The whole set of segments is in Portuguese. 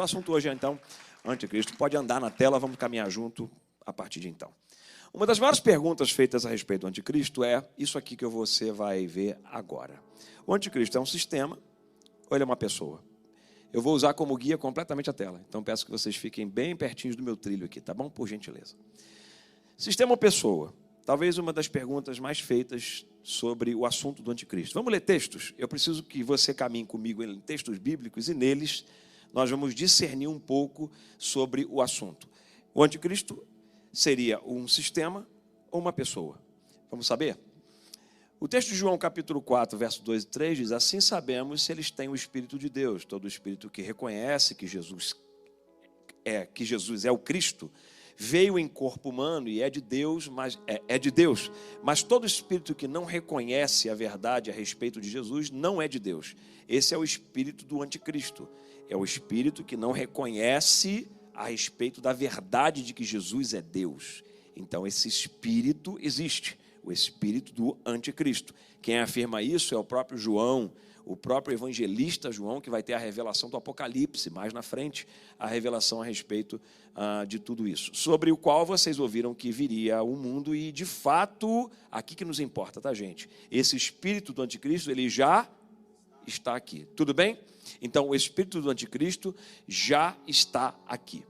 assunto hoje é, então, anticristo. Pode andar na tela, vamos caminhar junto a partir de então. Uma das maiores perguntas feitas a respeito do anticristo é isso aqui que você vai ver agora. O anticristo é um sistema ou ele é uma pessoa? Eu vou usar como guia completamente a tela. Então, peço que vocês fiquem bem pertinhos do meu trilho aqui, tá bom? Por gentileza. Sistema ou pessoa? Talvez uma das perguntas mais feitas sobre o assunto do anticristo. Vamos ler textos? Eu preciso que você caminhe comigo em textos bíblicos e neles nós vamos discernir um pouco sobre o assunto. O anticristo seria um sistema ou uma pessoa? Vamos saber? O texto de João, capítulo 4, verso 2 e 3 diz: assim sabemos se eles têm o Espírito de Deus. Todo espírito que reconhece que Jesus é o Cristo, veio em corpo humano e é de Deus, mas todo espírito que não reconhece a verdade a respeito de Jesus não é de Deus. Esse é o espírito do anticristo. É o espírito que não reconhece a respeito da verdade de que Jesus é Deus. Então esse espírito existe, o espírito do anticristo. Quem afirma isso é o próprio João, o próprio evangelista João, que vai ter a revelação do Apocalipse, mais na frente, a revelação a respeito de tudo isso. Sobre o qual vocês ouviram que viria o mundo e, de fato, aqui que nos importa, tá, gente? Esse espírito do anticristo, ele já está aqui. Tudo bem? Então, o espírito do anticristo já está aqui.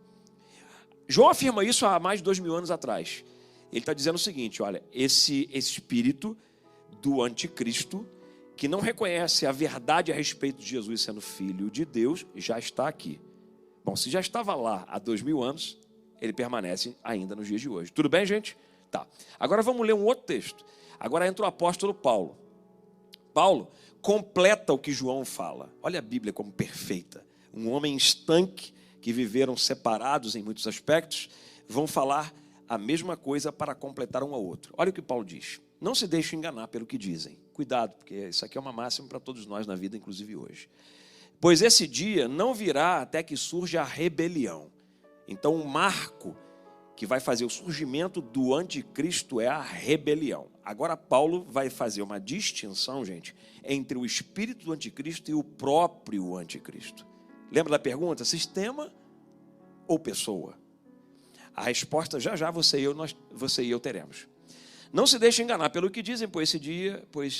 João afirma isso há mais de 2000 anos atrás. Ele está dizendo o seguinte, olha, esse espírito do anticristo, que não reconhece a verdade a respeito de Jesus sendo filho de Deus, já está aqui. Bom, se já estava lá há 2000 anos, ele permanece ainda nos dias de hoje. Tudo bem, gente? Tá. Agora vamos ler um outro texto. Agora entra o apóstolo Paulo. Paulo completa o que João fala. Olha a Bíblia como perfeita. Um homem estanque, que viveram separados em muitos aspectos, vão falar a mesma coisa para completar um ao outro. Olha o que Paulo diz. Não se deixe enganar pelo que dizem. Cuidado, porque isso aqui é uma máxima para todos nós na vida, inclusive hoje. Pois esse dia não virá até que surja a rebelião. Então, o marco que vai fazer o surgimento do anticristo é a rebelião. Agora, Paulo vai fazer uma distinção, gente, entre o espírito do anticristo e o próprio anticristo. Lembra da pergunta? Sistema ou pessoa? A resposta já você e eu teremos. Não se deixe enganar pelo que dizem, pois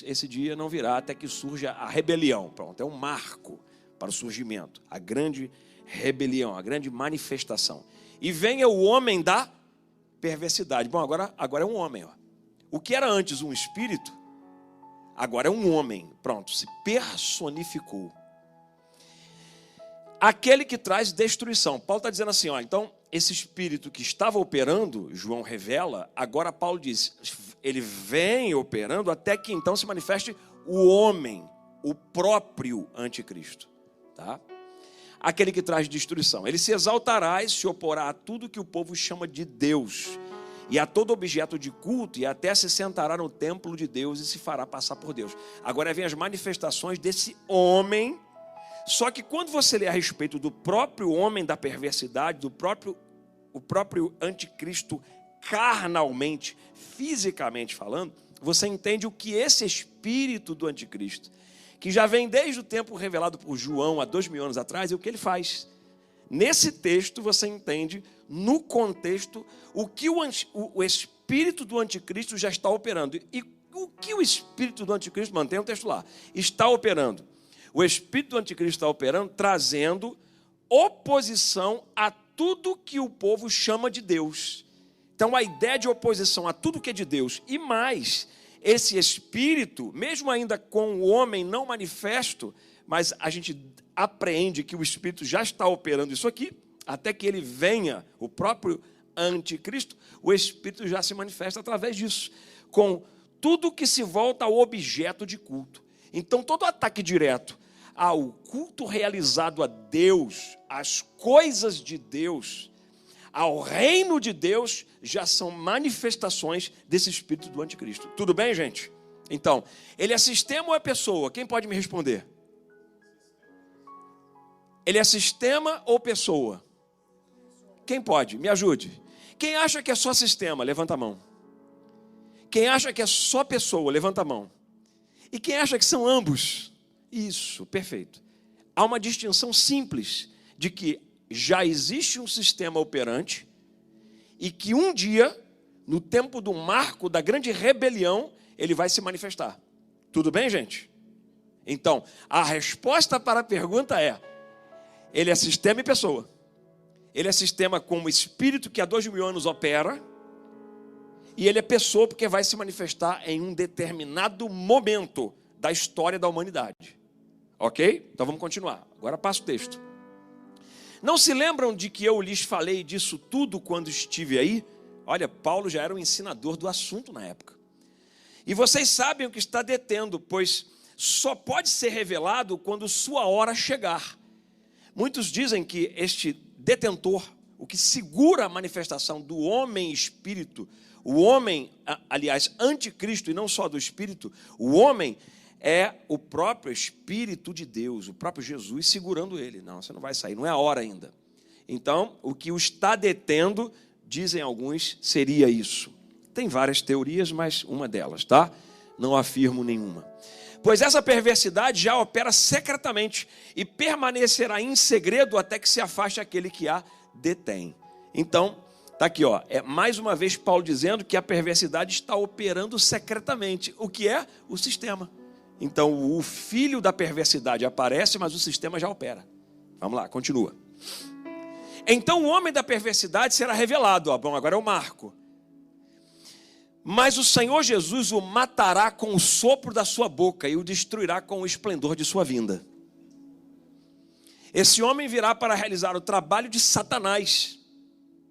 esse dia não virá até que surja a rebelião. Pronto, é um marco para o surgimento, a grande rebelião, a grande manifestação. E venha o homem da perversidade. Bom, agora é um homem. Ó. O que era antes um espírito, agora é um homem. Pronto, se personificou. Aquele que traz destruição. Paulo está dizendo assim, ó, então, esse espírito que estava operando, João revela, agora Paulo diz, ele vem operando até que então se manifeste o homem, o próprio anticristo. Tá? Aquele que traz destruição. Ele se exaltará e se oporá a tudo que o povo chama de Deus, e a todo objeto de culto, e até se sentará no templo de Deus e se fará passar por Deus. Agora vem as manifestações desse homem. Só que quando você lê a respeito do próprio homem da perversidade, o próprio anticristo carnalmente, fisicamente falando, você entende o que esse espírito do anticristo, que já vem desde o tempo revelado por João há 2000 anos atrás, e o que ele faz. Nesse texto você entende, no contexto, o que o espírito do anticristo já está operando. E o que o espírito do anticristo, mantém o texto lá, está operando. O espírito do anticristo está operando, trazendo oposição a tudo que o povo chama de Deus. Então, a ideia de oposição a tudo que é de Deus. E mais, esse espírito, mesmo ainda com o homem não manifesto, mas a gente apreende que o espírito já está operando isso aqui, até que ele venha, o próprio anticristo, o espírito já se manifesta através disso, com tudo que se volta ao objeto de culto. Então, todo ataque direto ao culto realizado a Deus, às coisas de Deus, ao reino de Deus, já são manifestações desse espírito do anticristo. Tudo bem, gente? Então, ele é sistema ou é pessoa? Quem pode me responder? Ele é sistema ou pessoa? Quem pode? Me ajude. Quem acha que é só sistema? Levanta a mão. Quem acha que é só pessoa? Levanta a mão. E quem acha que são ambos? Isso, perfeito. Há uma distinção simples de que já existe um sistema operante e que um dia, no tempo do marco da grande rebelião, ele vai se manifestar. Tudo bem, gente? Então, a resposta para a pergunta é: ele é sistema e pessoa. Ele é sistema como espírito que há 2.000 anos opera, e ele é pessoa porque vai se manifestar em um determinado momento da história da humanidade. Ok? Então vamos continuar. Agora passa o texto. Não se lembram de que eu lhes falei disso tudo quando estive aí? Olha, Paulo já era o ensinador do assunto na época. E vocês sabem o que está detendo, pois só pode ser revelado quando sua hora chegar. Muitos dizem que este detentor, o que segura a manifestação do homem espírito, o homem, aliás, anticristo e não só do espírito, o homem é o próprio Espírito de Deus, o próprio Jesus segurando ele. Não, você não vai sair, não é a hora ainda. Então, o que o está detendo, dizem alguns, seria isso. Tem várias teorias, mas uma delas, tá? Não afirmo nenhuma. Pois essa perversidade já opera secretamente e permanecerá em segredo até que se afaste aquele que a detém. Então, está aqui, ó, é mais uma vez Paulo dizendo que a perversidade está operando secretamente. O que é? O sistema. Então, o filho da perversidade aparece, mas o sistema já opera. Vamos lá, continua. Então, o homem da perversidade será revelado. Ó, bom, agora é o marco. Mas o Senhor Jesus o matará com o sopro da sua boca e o destruirá com o esplendor de sua vinda. Esse homem virá para realizar o trabalho de Satanás.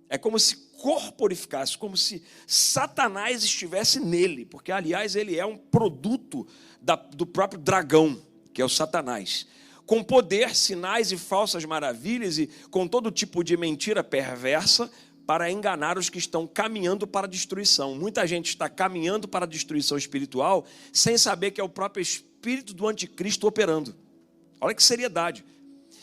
É como se corporificasse, como se Satanás estivesse nele, porque, aliás, ele é um produto do próprio dragão, que é o Satanás, com poder, sinais e falsas maravilhas e com todo tipo de mentira perversa para enganar os que estão caminhando para a destruição. Muita gente está caminhando para a destruição espiritual sem saber que é o próprio espírito do anticristo operando. Olha que seriedade.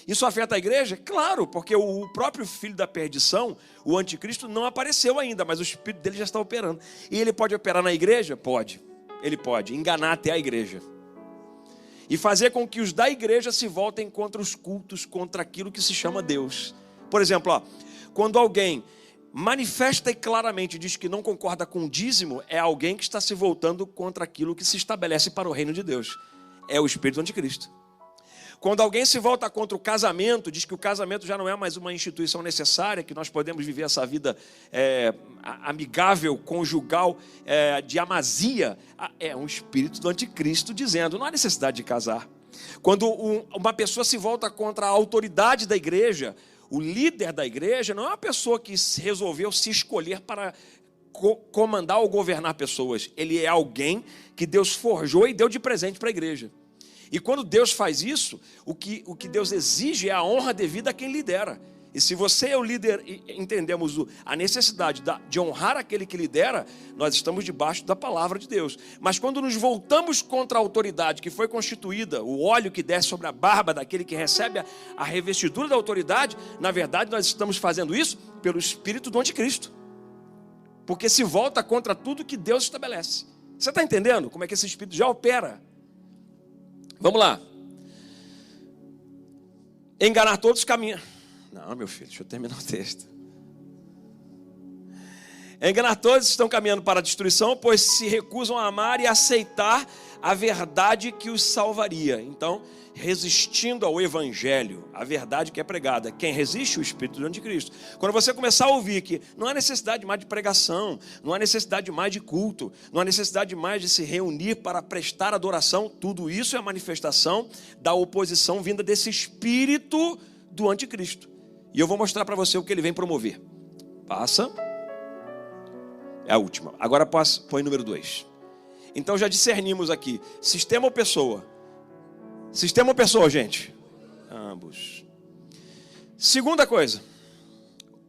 Isso afeta a igreja? Claro, porque o próprio filho da perdição, o anticristo, não apareceu ainda, mas o espírito dele já está operando. E ele pode operar na igreja? Pode. Ele pode enganar até a igreja. E fazer com que os da igreja se voltem contra os cultos, contra aquilo que se chama Deus. Por exemplo, ó, quando alguém manifesta e claramente diz que não concorda com o dízimo, é alguém que está se voltando contra aquilo que se estabelece para o reino de Deus. É o espírito do anticristo. Quando alguém se volta contra o casamento, diz que o casamento já não é mais uma instituição necessária, que nós podemos viver essa vida amigável, conjugal, de amasia, é um espírito do anticristo dizendo, não há necessidade de casar. Quando uma pessoa se volta contra a autoridade da igreja, o líder da igreja não é uma pessoa que resolveu se escolher para comandar ou governar pessoas. Ele é alguém que Deus forjou e deu de presente para a igreja. E quando Deus faz isso, o que Deus exige é a honra devida a quem lidera. E se você é o líder e entendemos a necessidade de honrar aquele que lidera, nós estamos debaixo da palavra de Deus. Mas quando nos voltamos contra a autoridade que foi constituída, o óleo que desce sobre a barba daquele que recebe a revestidura da autoridade, na verdade nós estamos fazendo isso pelo espírito do anticristo. Porque se volta contra tudo que Deus estabelece. Você está entendendo como é que esse espírito já opera? Vamos lá. Enganar todos caminha. Não, meu filho, deixa eu terminar o texto. Enganar todos estão caminhando para a destruição, pois se recusam a amar e aceitar a verdade que os salvaria. Então, resistindo ao evangelho, a verdade que é pregada. Quem resiste? O espírito do anticristo. Quando você começar a ouvir que não há necessidade mais de pregação, não há necessidade mais de culto, não há necessidade mais de se reunir para prestar adoração, tudo isso é a manifestação da oposição vinda desse espírito do anticristo. E eu vou mostrar para você o que ele vem promover. Passa. É a última. Agora põe número 2. Então já discernimos aqui, sistema ou pessoa? Sistema ou pessoa, gente? Ambos. Segunda coisa,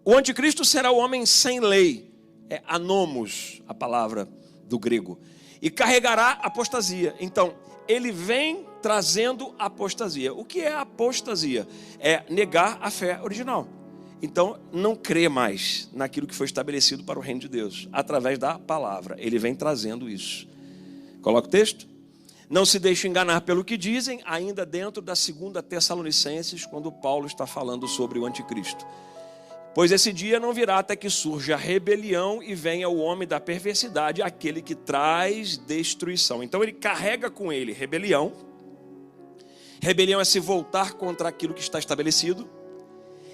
o anticristo será o homem sem lei, é anomos, a palavra do grego, e carregará apostasia. Então, ele vem trazendo apostasia. O que é apostasia? É negar a fé original. Então, não crê mais naquilo que foi estabelecido para o reino de Deus, através da palavra. Ele vem trazendo isso. Coloca o texto. Não se deixe enganar pelo que dizem, ainda dentro da 2 Tessalonicenses, quando Paulo está falando sobre o anticristo. Pois esse dia não virá até que surja a rebelião e venha o homem da perversidade, aquele que traz destruição. Então ele carrega com ele rebelião. Rebelião é se voltar contra aquilo que está estabelecido.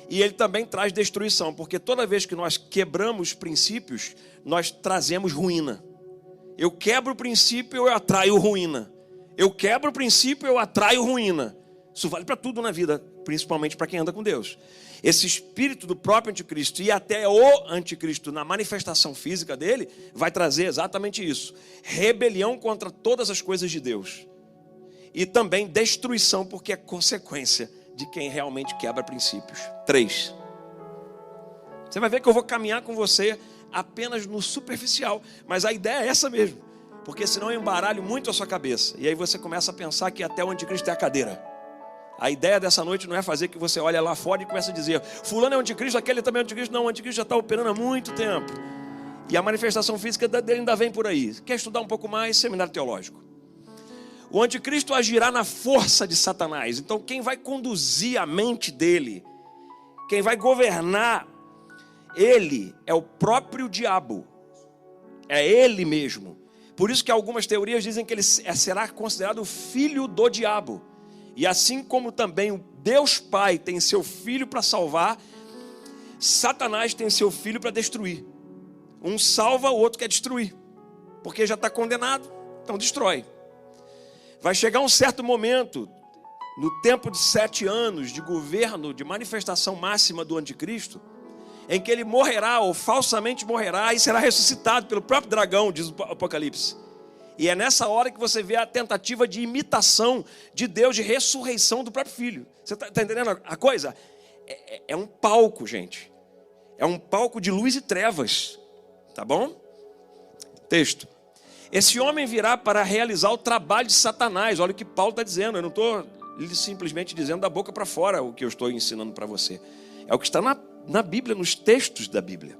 E ele também traz destruição, porque toda vez que nós quebramos princípios, nós trazemos ruína. Eu quebro o princípio, eu atraio ruína. Eu quebro o princípio, eu atraio ruína. Isso vale para tudo na vida, principalmente para quem anda com Deus. Esse espírito do próprio anticristo e até o anticristo na manifestação física dele vai trazer exatamente isso. Rebelião contra todas as coisas de Deus. E também destruição, porque é consequência de quem realmente quebra princípios. 3. Você vai ver que eu vou caminhar com você apenas no superficial, mas a ideia é essa mesmo. Porque senão eu embaralho muito a sua cabeça. E aí você começa a pensar que até o anticristo é a cadeira. A ideia dessa noite não é fazer que você olhe lá fora e comece a dizer: fulano é o anticristo, aquele também é o anticristo. Não, o anticristo já está operando há muito tempo. E a manifestação física dele ainda vem por aí. Quer estudar um pouco mais? Seminário teológico. O anticristo agirá na força de Satanás. Então quem vai conduzir a mente dele, quem vai governar ele, é o próprio diabo. É ele mesmo. Por isso que algumas teorias dizem que ele será considerado o filho do diabo. E assim como também o Deus Pai tem seu filho para salvar, Satanás tem seu filho para destruir. Um salva, o outro quer destruir. Porque já está condenado, então destrói. Vai chegar um certo momento, no tempo de 7 anos de governo, de manifestação máxima do anticristo, em que ele morrerá ou falsamente morrerá e será ressuscitado pelo próprio dragão, diz o Apocalipse. E é nessa hora que você vê a tentativa de imitação de Deus, de ressurreição do próprio Filho. Você está entendendo a coisa? É um palco, gente. É um palco de luz e trevas. Tá bom? Texto. Esse homem virá para realizar o trabalho de Satanás. Olha o que Paulo está dizendo. Eu não estou simplesmente dizendo da boca para fora o que eu estou ensinando para você. É o que está na Bíblia, nos textos da Bíblia.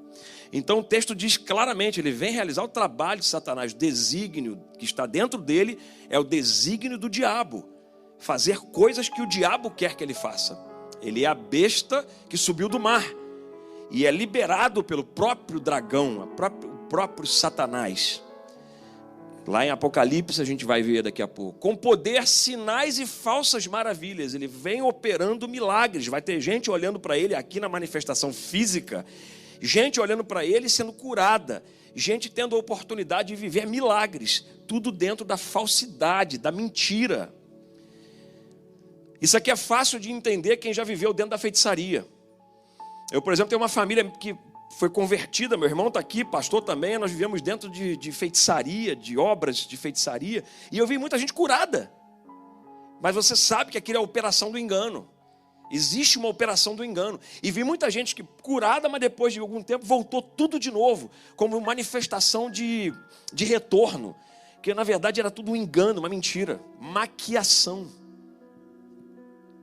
Então o texto diz claramente, ele vem realizar o trabalho de Satanás. O desígnio que está dentro dele é o desígnio do diabo. Fazer coisas que o diabo quer que ele faça. Ele é a besta que subiu do mar. E é liberado pelo próprio dragão, o próprio Satanás. Lá em Apocalipse a gente vai ver daqui a pouco. Com poder, sinais e falsas maravilhas. Ele vem operando milagres. Vai ter gente olhando para ele aqui na manifestação física. Gente olhando para ele sendo curada. Gente tendo a oportunidade de viver milagres. Tudo dentro da falsidade, da mentira. Isso aqui é fácil de entender quem já viveu dentro da feitiçaria. Eu, por exemplo, tenho uma família que foi convertida. Meu irmão está aqui, pastor também. Nós vivemos dentro de feitiçaria, de obras de feitiçaria. E eu vi muita gente curada. Mas você sabe que aquilo é a operação do engano. Existe uma operação do engano. E vi muita gente que curada, mas depois de algum tempo voltou tudo de novo, como manifestação de retorno. Que na verdade era tudo um engano, uma mentira, maquiação.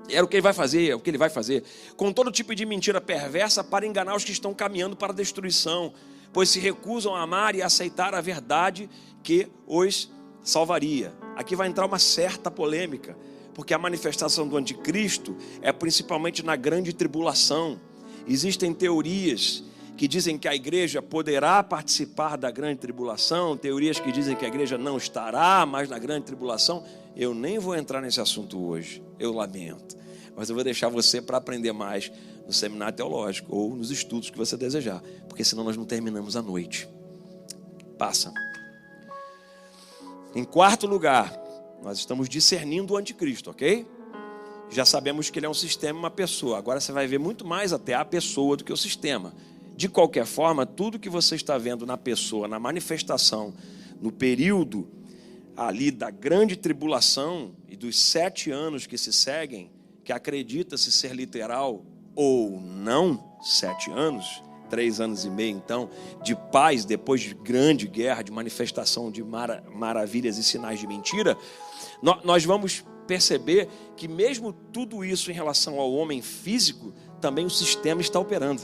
Era o que ele vai fazer, é o que ele vai fazer. Com todo tipo de mentira perversa para enganar os que estão caminhando para a destruição, pois se recusam a amar e aceitar a verdade que os salvaria. Aqui vai entrar uma certa polêmica, porque a manifestação do anticristo é principalmente na grande tribulação. Existem teorias que dizem que a igreja poderá participar da grande tribulação, teorias que dizem que a igreja não estará mais na grande tribulação. Eu nem vou entrar nesse assunto hoje, eu lamento. Mas eu vou deixar você para aprender mais no seminário teológico ou nos estudos que você desejar, porque senão nós não terminamos a noite. Passa. Em quarto lugar, nós estamos discernindo o anticristo, ok? Já sabemos que ele é um sistema e uma pessoa. Agora você vai ver muito mais até a pessoa do que o sistema. De qualquer forma, tudo que você está vendo na pessoa, na manifestação, no período ali da grande tribulação e dos 7 anos que se seguem, que acredita-se ser literal ou não, 7 anos, 3 anos e meio então, de paz depois de grande guerra, de manifestação de maravilhas e sinais de mentira, nós vamos perceber que mesmo tudo isso em relação ao homem físico, também o sistema está operando.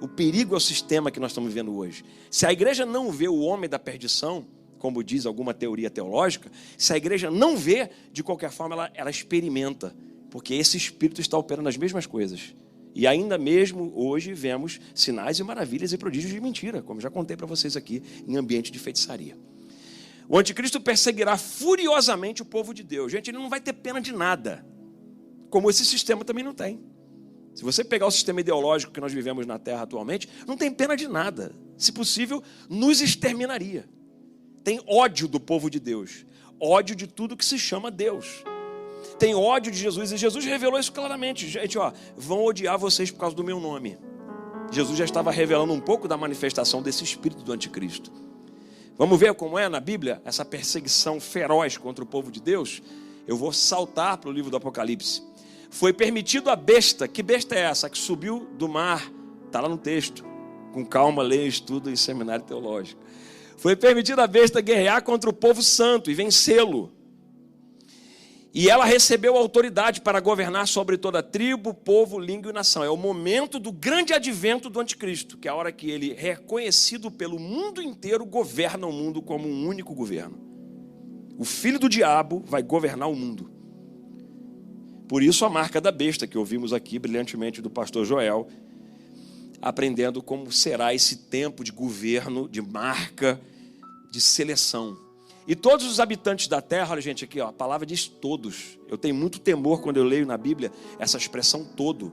O perigo é o sistema que nós estamos vivendo hoje. Se a igreja não vê o homem da perdição, como diz alguma teoria teológica, se a igreja não vê, de qualquer forma ela experimenta, porque esse espírito está operando as mesmas coisas. E ainda mesmo hoje vemos sinais e maravilhas e prodígios de mentira, como já contei para vocês aqui, em ambiente de feitiçaria. O anticristo perseguirá furiosamente o povo de Deus. Gente, ele não vai ter pena de nada, como esse sistema também não tem. Se você pegar o sistema ideológico que nós vivemos na Terra atualmente, não tem pena de nada. Se possível, nos exterminaria. Tem ódio do povo de Deus, ódio de tudo que se chama Deus. Tem ódio de Jesus, e Jesus revelou isso claramente. Gente, vão odiar vocês por causa do meu nome. Jesus já estava revelando um pouco da manifestação desse espírito do anticristo. Vamos ver como é na Bíblia essa perseguição feroz contra o povo de Deus? Eu vou saltar para o livro do Apocalipse. Foi permitido a besta. Que besta é essa? Que subiu do mar. Está lá no texto. Com calma, leia, estuda em seminário teológico. Foi permitido a besta guerrear contra o povo santo e vencê-lo. E ela recebeu autoridade para governar sobre toda tribo, povo, língua e nação. É o momento do grande advento do anticristo, que é a hora que ele, reconhecido pelo mundo inteiro, governa o mundo como um único governo. O filho do diabo vai governar o mundo. Por isso a marca da besta, que ouvimos aqui brilhantemente do pastor Joel, aprendendo como será esse tempo de governo, de marca, de seleção. E todos os habitantes da terra, olha gente aqui, a palavra diz todos. Eu tenho muito temor quando eu leio na Bíblia essa expressão todo.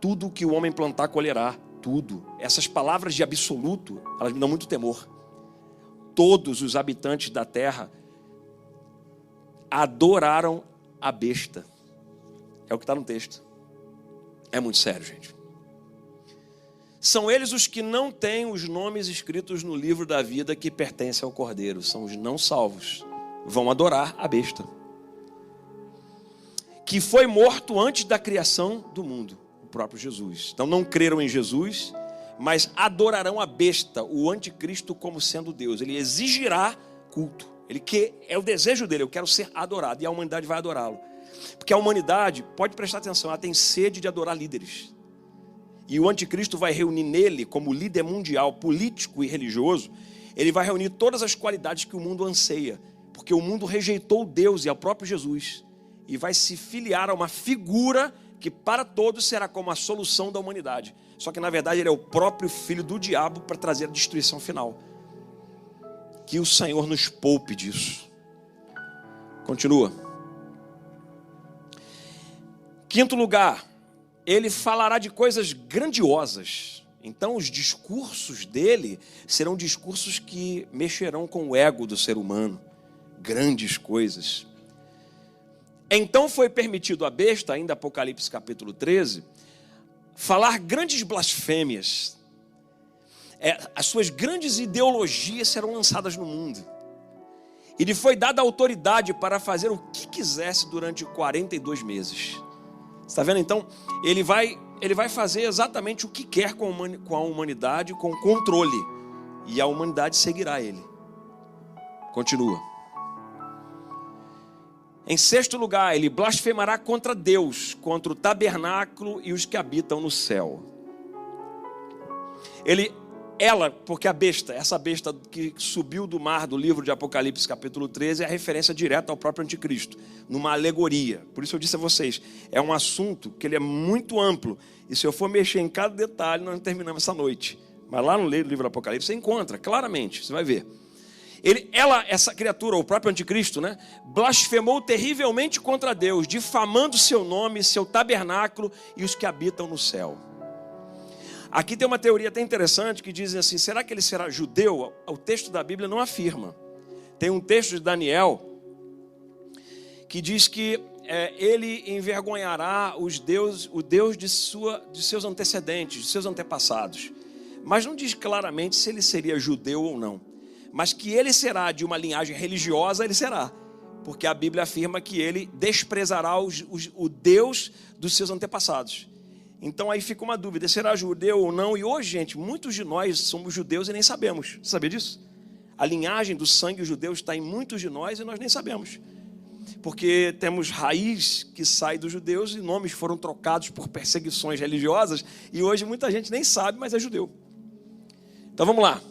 Tudo que o homem plantar colherá, tudo. Essas palavras de absoluto, elas me dão muito temor. Todos os habitantes da terra adoraram a besta. É o que está no texto. É muito sério, gente. São eles os que não têm os nomes escritos no livro da vida que pertence ao Cordeiro. São os não salvos. Vão adorar a besta, que foi morto antes da criação do mundo, o próprio Jesus. Então não creram em Jesus, mas adorarão a besta, o anticristo, como sendo Deus. Ele exigirá culto. É o desejo dele, eu quero ser adorado. E a humanidade vai adorá-lo. Porque a humanidade, pode prestar atenção, ela tem sede de adorar líderes. E o anticristo vai reunir nele, como líder mundial, político e religioso, ele vai reunir todas as qualidades que o mundo anseia. Porque o mundo rejeitou Deus e ao próprio Jesus. E vai se filiar a uma figura que para todos será como a solução da humanidade. Só que na verdade ele é o próprio filho do diabo para trazer a destruição final. Que o Senhor nos poupe disso. Continua. Quinto lugar. Ele falará de coisas grandiosas. Então os discursos dele serão discursos que mexerão com o ego do ser humano. Grandes coisas. Então foi permitido à besta, ainda Apocalipse capítulo 13, falar grandes blasfêmias. As suas grandes ideologias serão lançadas no mundo. E lhe foi dada autoridade para fazer o que quisesse durante 42 meses. Você está vendo? Então, ele vai fazer exatamente o que quer com a humanidade, com controle. E a humanidade seguirá ele. Continua. Em sexto lugar, ele blasfemará contra Deus, contra o tabernáculo e os que habitam no céu. Porque essa besta que subiu do mar do livro de Apocalipse capítulo 13 é a referência direta ao próprio anticristo, numa alegoria. Por isso eu disse a vocês, é um assunto que ele é muito amplo, e se eu for mexer em cada detalhe, nós não terminamos essa noite. Mas lá no livro do Apocalipse você encontra claramente, você vai ver. Essa criatura, o próprio anticristo, blasfemou terrivelmente contra Deus, difamando seu nome, seu tabernáculo e os que habitam no céu. Aqui tem uma teoria até interessante que diz assim, será que ele será judeu? O texto da Bíblia não afirma. Tem um texto de Daniel que diz que ele envergonhará o Deus de seus antecedentes, de seus antepassados. Mas não diz claramente se ele seria judeu ou não. Mas que ele será de uma linhagem religiosa, ele será. Porque a Bíblia afirma que ele desprezará o Deus dos seus antepassados. Então aí fica uma dúvida, será judeu ou não? E hoje, gente, muitos de nós somos judeus e nem sabemos. Você sabia disso? A linhagem do sangue judeu está em muitos de nós e nós nem sabemos. Porque temos raiz que sai dos judeus e nomes foram trocados por perseguições religiosas. E hoje muita gente nem sabe, mas é judeu. Então vamos lá.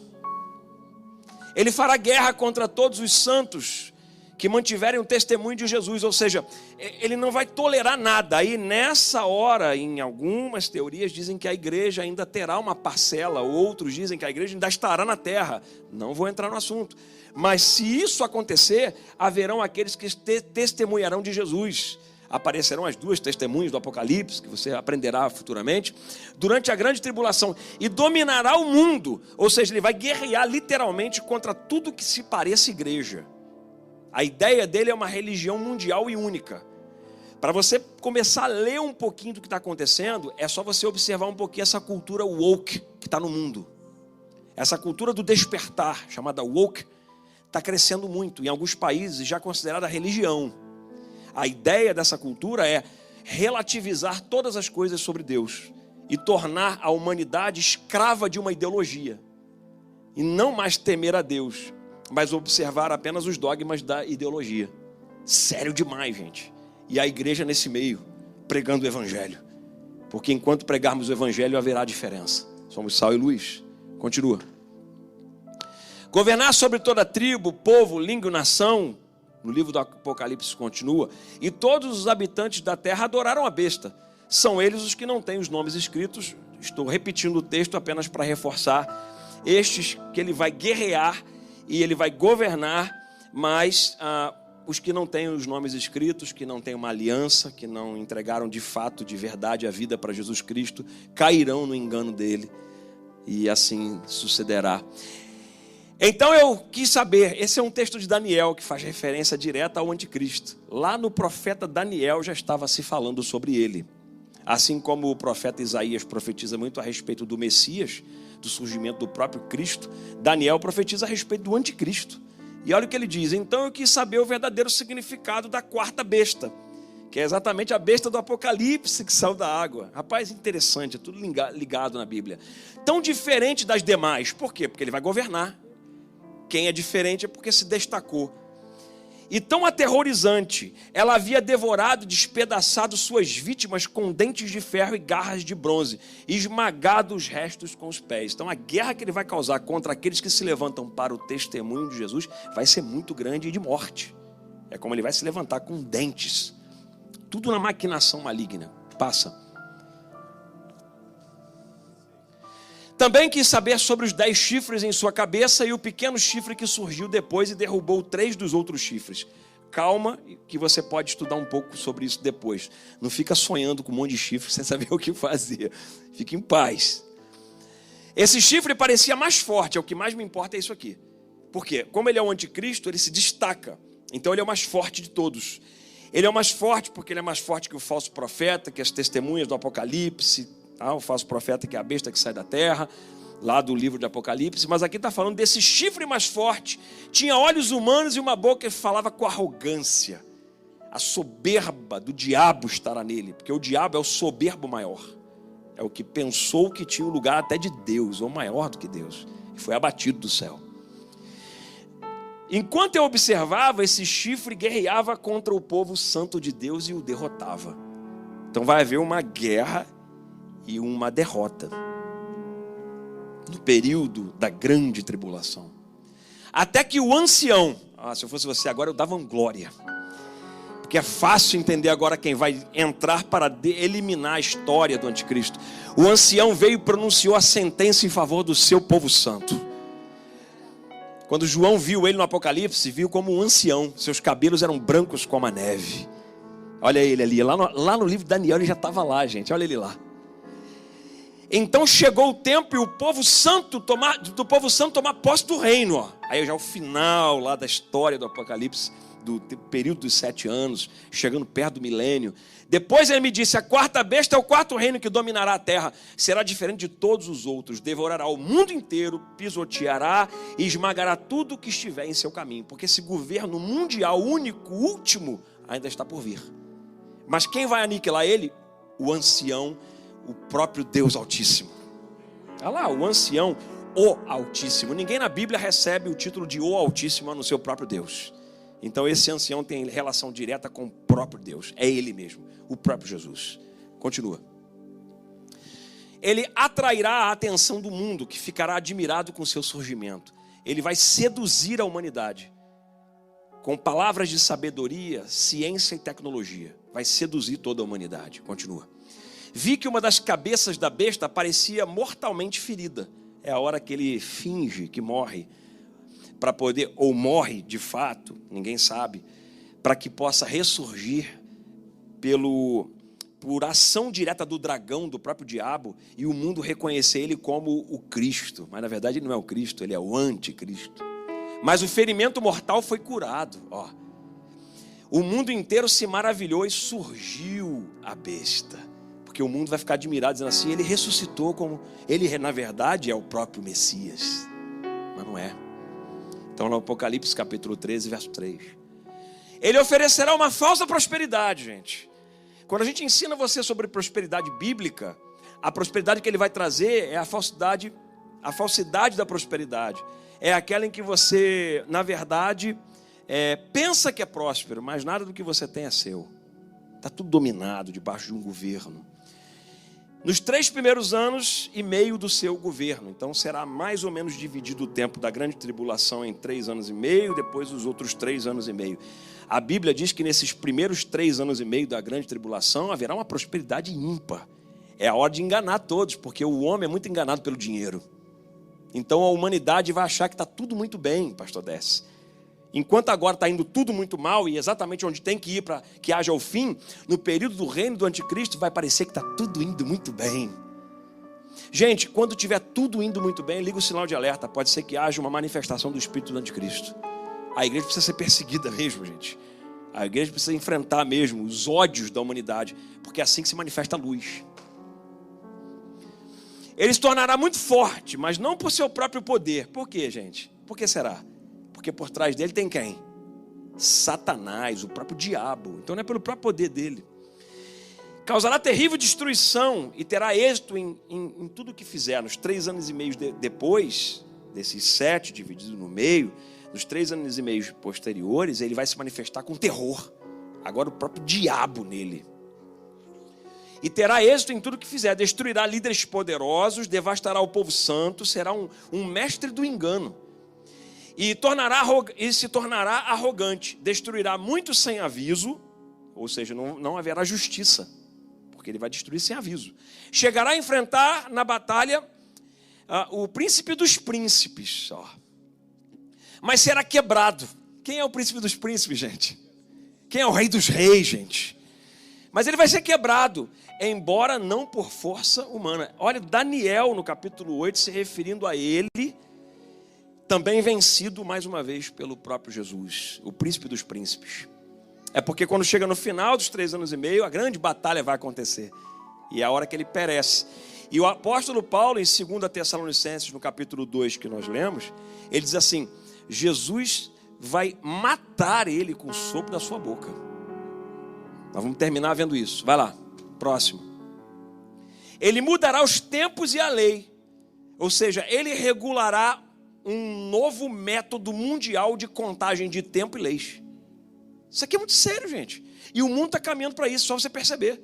Ele fará guerra contra todos os santos que mantiverem o testemunho de Jesus, ou seja, ele não vai tolerar nada. Aí nessa hora, em algumas teorias dizem que a igreja ainda terá uma parcela, outros dizem que a igreja ainda estará na terra. Não vou entrar no assunto. Mas se isso acontecer, haverão aqueles que testemunharão de Jesus. Aparecerão as duas testemunhas do Apocalipse, que você aprenderá futuramente, durante a grande tribulação, e dominará o mundo, ou seja, ele vai guerrear literalmente contra tudo que se pareça igreja. A ideia dele é uma religião mundial e única. Para você começar a ler um pouquinho do que está acontecendo, é só você observar um pouquinho essa cultura woke que está no mundo. Essa cultura do despertar, chamada woke, está crescendo muito, em alguns países já considerada religião. A ideia dessa cultura é relativizar todas as coisas sobre Deus e tornar a humanidade escrava de uma ideologia. E não mais temer a Deus, mas observar apenas os dogmas da ideologia. Sério demais, gente. E a igreja nesse meio, pregando o evangelho. Porque enquanto pregarmos o evangelho, haverá diferença. Somos sal e luz. Continua. Governar sobre toda tribo, povo, língua e nação. No livro do Apocalipse continua. E todos os habitantes da terra adoraram a besta. São eles os que não têm os nomes escritos. Estou repetindo o texto apenas para reforçar. Estes que ele vai guerrear e ele vai governar, mas os que não têm os nomes escritos, que não têm uma aliança, que não entregaram de fato, de verdade, a vida para Jesus Cristo, cairão no engano dele. E assim sucederá. Então eu quis saber, esse é um texto de Daniel que faz referência direta ao anticristo. Lá no profeta Daniel já estava se falando sobre ele. Assim como o profeta Isaías profetiza muito a respeito do Messias, do surgimento do próprio Cristo, Daniel profetiza a respeito do anticristo. E olha o que ele diz: então eu quis saber o verdadeiro significado da quarta besta, que é exatamente a besta do Apocalipse que saiu da água. Rapaz, interessante, é tudo ligado na Bíblia. Tão diferente das demais, por quê? Porque ele vai governar. Quem é diferente é porque se destacou. E tão aterrorizante, ela havia devorado e despedaçado suas vítimas com dentes de ferro e garras de bronze, e esmagado os restos com os pés. Então a guerra que ele vai causar contra aqueles que se levantam para o testemunho de Jesus vai ser muito grande e de morte. É como ele vai se levantar com dentes. Tudo na maquinação maligna. Passa. Também quis saber sobre os 10 chifres em sua cabeça e o pequeno chifre que surgiu depois e derrubou 3 dos outros chifres. Calma, que você pode estudar um pouco sobre isso depois. Não fica sonhando com um monte de chifre sem saber o que fazer. Fique em paz. Esse chifre parecia mais forte, é o que mais me importa é isso aqui. Por quê? Como ele é o anticristo, ele se destaca. Então ele é o mais forte de todos. Ele é o mais forte porque ele é mais forte que o falso profeta, que as testemunhas do Apocalipse. O falso profeta que é a besta que sai da terra, lá do livro de Apocalipse. Mas aqui está falando desse chifre mais forte. Tinha olhos humanos e uma boca que falava com arrogância. A soberba do diabo estará nele, porque o diabo é o soberbo maior. É o que pensou que tinha o lugar até de Deus, ou maior do que Deus, e foi abatido do céu. Enquanto eu observava, esse chifre guerreava contra o povo santo de Deus e o derrotava. Então vai haver uma guerra e uma derrota no período da grande tribulação. Até que o ancião, se eu fosse você agora eu dava um glória, porque é fácil entender agora quem vai entrar para eliminar a história do anticristo. O ancião veio e pronunciou a sentença em favor do seu povo santo. Quando João viu ele no Apocalipse, viu como um ancião, seus cabelos eram brancos como a neve. Olha ele ali, lá no livro de Daniel ele já estava lá, gente, olha ele lá. Então chegou o tempo e o povo santo do povo santo tomar posse do reino. Ó. Aí já o final lá da história do Apocalipse, do período dos 7 anos, chegando perto do milênio. Depois ele me disse, a quarta besta é o quarto reino que dominará a terra. Será diferente de todos os outros, devorará o mundo inteiro, pisoteará e esmagará tudo que estiver em seu caminho. Porque esse governo mundial único, último, ainda está por vir. Mas quem vai aniquilar ele? O ancião, o próprio Deus Altíssimo. Olha lá, o ancião, o Altíssimo. Ninguém na Bíblia recebe o título de o Altíssimo no seu próprio Deus. Então esse ancião tem relação direta com o próprio Deus. É ele mesmo, o próprio Jesus. Continua. Ele atrairá a atenção do mundo, que ficará admirado com seu surgimento. ele vai seduzir a humanidade com palavras de sabedoria, ciência e tecnologia. Vai seduzir toda a humanidade. Continua. Vi que uma das cabeças da besta parecia mortalmente ferida. É a hora que ele finge que morre para poder, ou morre de fato, ninguém sabe, para que possa ressurgir por ação direta do dragão, do próprio diabo, e o mundo reconhecer ele como o Cristo. Mas na verdade ele não é o Cristo, ele é o anticristo. Mas o ferimento mortal foi curado. Ó. O mundo inteiro se maravilhou e surgiu a besta. Porque o mundo vai ficar admirado, dizendo assim, ele ressuscitou como... Ele, na verdade, é o próprio Messias. Mas não é. Então, no Apocalipse, capítulo 13, verso 3. Ele oferecerá uma falsa prosperidade, gente. Quando a gente ensina você sobre prosperidade bíblica, a prosperidade que ele vai trazer é a falsidade da prosperidade. É aquela em que você, na verdade, pensa que é próspero, mas nada do que você tem é seu. Está tudo dominado debaixo de um governo. Nos 3 primeiros anos e meio do seu governo. Então será mais ou menos dividido o tempo da grande tribulação em 3 anos e meio, depois os outros 3 anos e meio. A Bíblia diz que nesses primeiros 3 anos e meio da grande tribulação haverá uma prosperidade ímpar. É a hora de enganar todos, porque o homem é muito enganado pelo dinheiro. Então a humanidade vai achar que está tudo muito bem, pastor Décio. Enquanto agora está indo tudo muito mal, e exatamente onde tem que ir para que haja o fim, no período do reino do anticristo, vai parecer que está tudo indo muito bem. Gente, quando tiver tudo indo muito bem, liga o sinal de alerta, pode ser que haja uma manifestação do espírito do anticristo. A igreja precisa ser perseguida mesmo, gente. A igreja precisa enfrentar mesmo os ódios da humanidade, porque é assim que se manifesta a luz. Ele se tornará muito forte, mas não por seu próprio poder. Por quê, gente? Por que será? Porque por trás dele tem quem? Satanás, o próprio diabo. Então não é pelo próprio poder dele. Causará terrível destruição e terá êxito em tudo o que fizer. Nos 3 anos e meio depois, desses 7 divididos no meio, nos 3 anos e meio posteriores, ele vai se manifestar com terror. Agora o próprio diabo nele. E terá êxito em tudo o que fizer. Destruirá líderes poderosos, devastará o povo santo, será um mestre do engano. E se tornará arrogante, destruirá muitos sem aviso, ou seja, não haverá justiça, porque ele vai destruir sem aviso. Chegará a enfrentar na batalha o príncipe dos príncipes, ó. Mas será quebrado. Quem é o príncipe dos príncipes, gente? Quem é o rei dos reis, gente? Mas ele vai ser quebrado, embora não por força humana. Olha, Daniel, no capítulo 8, se referindo a ele, também vencido mais uma vez pelo próprio Jesus, o príncipe dos príncipes. É porque quando chega no final dos 3 anos e meio, a grande batalha vai acontecer. E é a hora que ele perece. E o apóstolo Paulo, em 2 Tessalonicenses, no capítulo 2 que nós lemos, ele diz assim, Jesus vai matar ele com o sopro da sua boca. Nós vamos terminar vendo isso. Vai lá, próximo. Ele mudará os tempos e a lei. Ou seja, ele regulará um novo método mundial de contagem de tempo e leis. Isso aqui é muito sério, gente. E o mundo está caminhando para isso, só você perceber.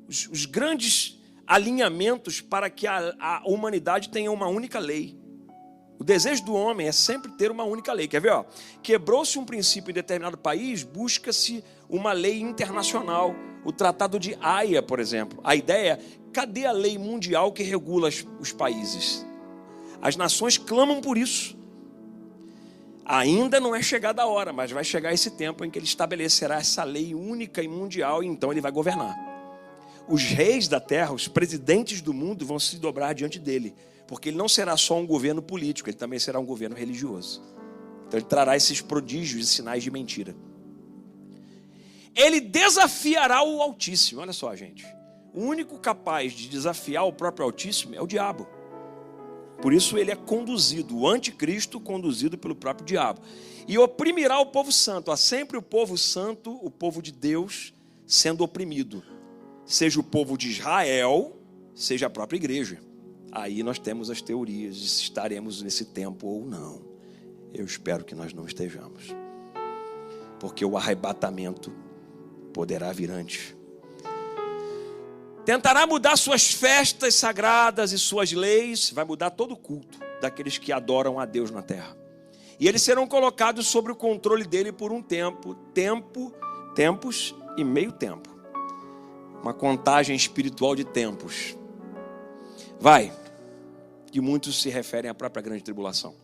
Os grandes alinhamentos para que a humanidade tenha uma única lei. O desejo do homem é sempre ter uma única lei. Quer ver? Ó? Quebrou-se um princípio em determinado país, busca-se uma lei internacional. O Tratado de Haia, por exemplo. A ideia é, cadê a lei mundial que regula os países? As nações clamam por isso. Ainda não é chegada a hora, mas vai chegar esse tempo em que ele estabelecerá essa lei única e mundial, e então ele vai governar. Os reis da terra, os presidentes do mundo vão se dobrar diante dele, porque ele não será só um governo político, ele também será um governo religioso. Então ele trará esses prodígios e sinais de mentira. Ele desafiará o Altíssimo. Olha só, gente. O único capaz de desafiar o próprio Altíssimo é o diabo. Por isso ele é conduzido, o anticristo conduzido pelo próprio diabo. E oprimirá o povo santo. Há sempre o povo santo, o povo de Deus, sendo oprimido. Seja o povo de Israel, seja a própria igreja. Aí nós temos as teorias de se estaremos nesse tempo ou não. Eu espero que nós não estejamos. Porque o arrebatamento poderá vir antes. Tentará mudar suas festas sagradas e suas leis. Vai mudar todo o culto. daqueles que adoram a Deus na terra. E eles serão colocados sob o controle dele por um tempos e meio tempo. Uma contagem espiritual de tempos. Que muitos se referem à própria grande tribulação.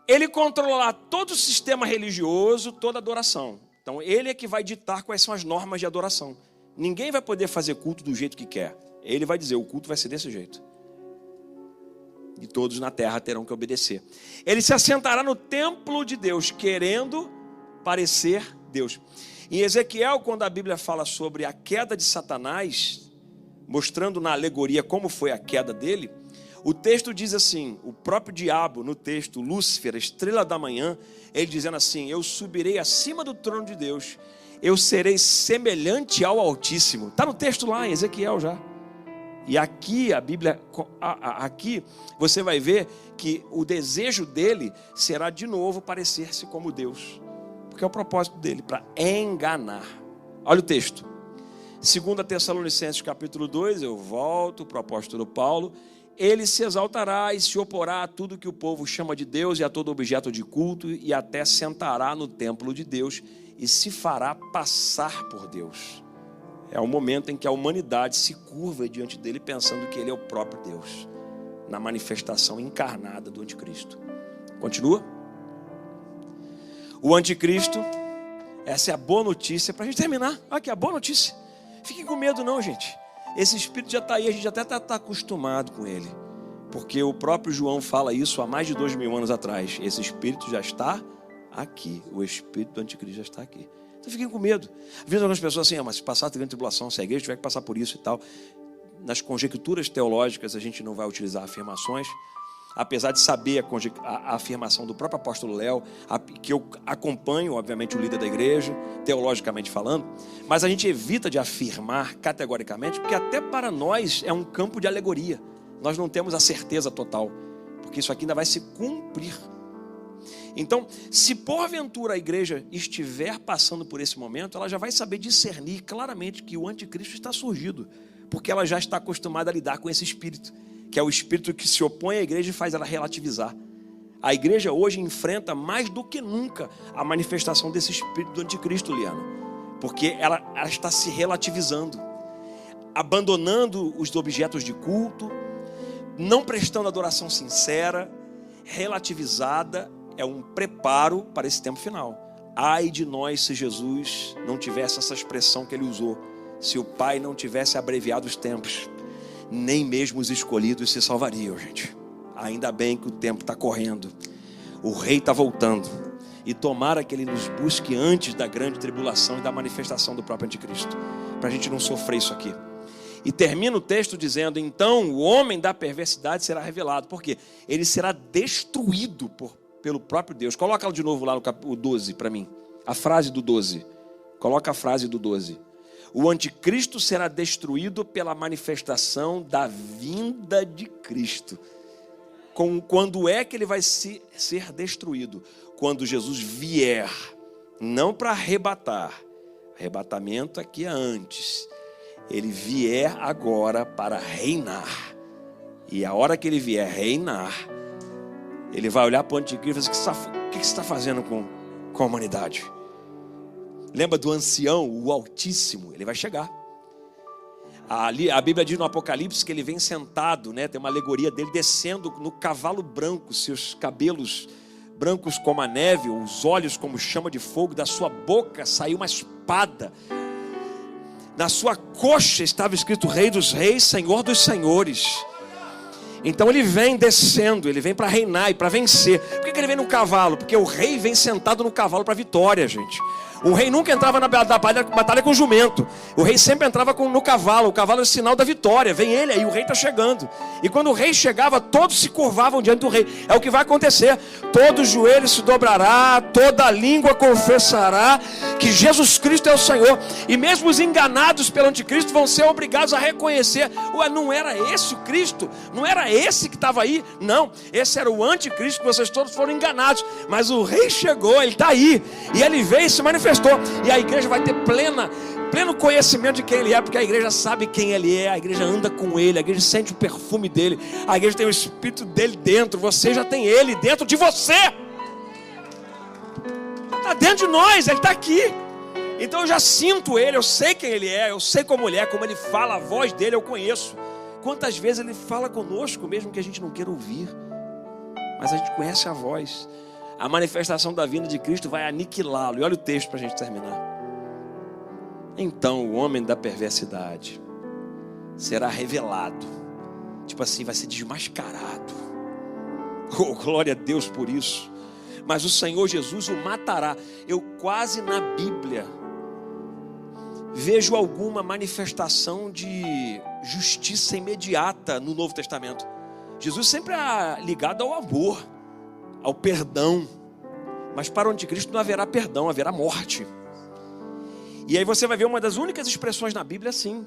Ele controlará todo o sistema religioso, toda adoração. Então ele é que vai ditar quais são as normas de adoração. Ninguém vai poder fazer culto do jeito que quer. Ele vai dizer, o culto vai ser desse jeito. E todos na terra terão que obedecer. Ele se assentará no templo de Deus, querendo parecer Deus. Em Ezequiel, quando a Bíblia fala sobre a queda de Satanás, mostrando na alegoria como foi a queda dele, o texto diz assim, o próprio diabo no texto, Lúcifer, a estrela da manhã, ele dizendo assim, eu subirei acima do trono de Deus, eu serei semelhante ao Altíssimo. Está no texto lá em Ezequiel já. E aqui a Bíblia, aqui você vai ver que o desejo dele será de novo parecer-se como Deus. Porque é o propósito dele, para enganar. Olha o texto. 2 Tessalonicenses capítulo 2, eu volto para o apóstolo Paulo. Ele se exaltará e se oporá a tudo que o povo chama de Deus e a todo objeto de culto e até sentará no templo de Deus e se fará passar por Deus. É o momento em que a humanidade se curva diante dele pensando que ele é o próprio Deus, na manifestação encarnada do anticristo. Continua. O anticristo, essa é a boa notícia, para a gente terminar. Aqui, a boa notícia. Fiquem com medo não, gente. Esse espírito já está aí, a gente até está acostumado com ele. Porque o próprio João fala isso há mais de 2000 anos atrás. Esse espírito já está aqui. O espírito do anticristo já está aqui. Então fiquem com medo. Às vezes algumas pessoas assim, mas se passar a grande tribulação, se a igreja tiver que passar por isso e tal. Nas conjecturas teológicas a gente não vai utilizar afirmações. Apesar de saber a afirmação do próprio apóstolo Léo, que eu acompanho, obviamente, o líder da igreja, teologicamente falando, mas a gente evita de afirmar categoricamente, porque até para nós é um campo de alegoria. Nós não temos a certeza total, porque isso aqui ainda vai se cumprir. Então, se porventura a igreja estiver passando por esse momento, ela já vai saber discernir claramente que o anticristo está surgido, porque ela já está acostumada a lidar com esse espírito, que é o espírito que se opõe à igreja e faz ela relativizar. A igreja hoje enfrenta mais do que nunca a manifestação desse espírito do anticristo, Liana, porque ela está se relativizando, abandonando os objetos de culto, não prestando adoração sincera, relativizada. É um preparo para esse tempo final. Ai de nós se Jesus não tivesse essa expressão que ele usou, se o Pai não tivesse abreviado os tempos, nem mesmo os escolhidos se salvariam, gente. Ainda bem que o tempo está correndo, o rei está voltando, e tomara que ele nos busque antes da grande tribulação e da manifestação do próprio anticristo, para a gente não sofrer isso aqui. E termina o texto dizendo, então o homem da perversidade será revelado, porque ele será destruído pelo próprio Deus. Coloca de novo lá no capítulo 12 para mim, a frase do 12, coloca a frase do 12. O anticristo será destruído pela manifestação da vinda de Cristo. Quando é que ele vai ser destruído? Quando Jesus vier, não para arrebatar. Arrebatamento aqui é antes. Ele vier agora para reinar. E a hora que ele vier reinar, ele vai olhar para o anticristo e dizer, o que você está fazendo com a humanidade? Lembra do ancião, o Altíssimo? Ele vai chegar. Ali, a Bíblia diz no Apocalipse que ele vem sentado, né? Tem uma alegoria dele descendo no cavalo branco, seus cabelos brancos como a neve, os olhos como chama de fogo, da sua boca saiu uma espada. Na sua coxa estava escrito Rei dos Reis, Senhor dos Senhores. Então ele vem descendo, ele vem para reinar e para vencer. Por que ele vem no cavalo? Porque o rei vem sentado no cavalo para vitória, gente. O rei nunca entrava na batalha com jumento. O rei sempre entrava no cavalo. O cavalo é o sinal da vitória. Vem ele aí, o rei está chegando. E quando o rei chegava, todos se curvavam diante do rei. É o que vai acontecer. Todo joelho se dobrará, toda língua confessará que Jesus Cristo é o Senhor. E mesmo os enganados pelo anticristo vão ser obrigados a reconhecer. Ué, não era esse o Cristo? Não era esse que estava aí? Não, esse era o anticristo, que vocês todos foram enganados. Mas o rei chegou, ele está aí. E ele veio e se manifestou. E a igreja vai ter plena pleno conhecimento de quem ele é, porque a igreja sabe quem ele é, a igreja anda com ele, a igreja sente o perfume dele, a igreja tem o Espírito dele dentro, você já tem ele dentro de você. Está dentro de nós, ele está aqui. Então eu já sinto ele, eu sei quem ele é, eu sei como ele fala, a voz dele eu conheço. Quantas vezes ele fala conosco, mesmo que a gente não queira ouvir, mas a gente conhece a voz. A manifestação da vinda de Cristo vai aniquilá-lo. E olha o texto para a gente terminar. Então o homem da perversidade será revelado, tipo assim, vai ser desmascarado. Oh, glória a Deus por isso. Mas o Senhor Jesus o matará. Eu quase na Bíblia vejo alguma manifestação de justiça imediata no Novo Testamento. Jesus sempre é ligado ao amor, ao perdão. Mas para o anticristo não haverá perdão, haverá morte. E aí você vai ver uma das únicas expressões na Bíblia assim,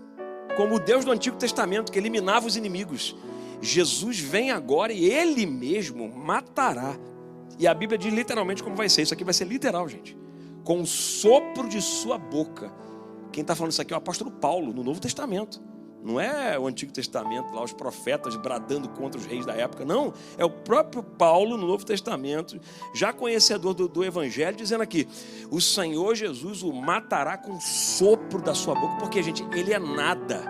como o Deus do Antigo Testamento que eliminava os inimigos. Jesus vem agora e ele mesmo matará. E a Bíblia diz literalmente como vai ser. Isso aqui vai ser literal, gente. Com o sopro de sua boca. Quem está falando isso aqui é o apóstolo Paulo, no Novo Testamento. Não é o Antigo Testamento, lá os profetas bradando contra os reis da época. Não, é o próprio Paulo no Novo Testamento, já conhecedor do Evangelho, dizendo aqui: o Senhor Jesus o matará com o sopro da sua boca. Porque, gente, ele é nada.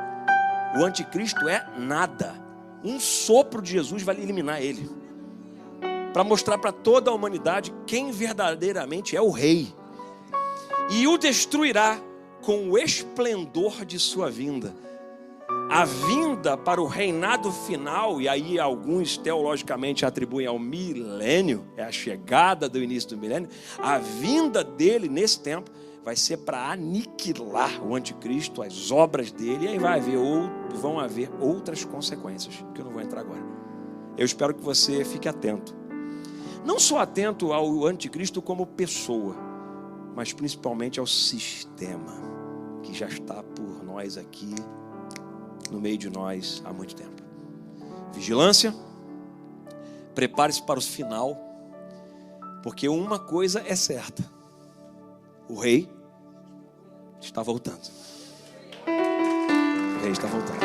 O anticristo é nada. Um sopro de Jesus vai eliminar ele, para mostrar para toda a humanidade quem verdadeiramente é o rei. E o destruirá com o esplendor de sua vinda. A vinda para o reinado final, e aí alguns teologicamente atribuem ao milênio, é a chegada do início do milênio. A vinda dele nesse tempo vai ser para aniquilar o anticristo, as obras dele, e aí vão haver outras consequências, que eu não vou entrar agora. Eu espero que você fique atento. Não só atento ao anticristo como pessoa, mas principalmente ao sistema que já está por nós aqui, no meio de nós há muito tempo. Vigilância, prepare-se para o final, porque uma coisa é certa: o rei está voltando. O rei está voltando.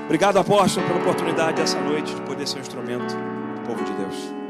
Obrigado, apóstolo, pela oportunidade essa noite de poder ser um instrumento do povo de Deus.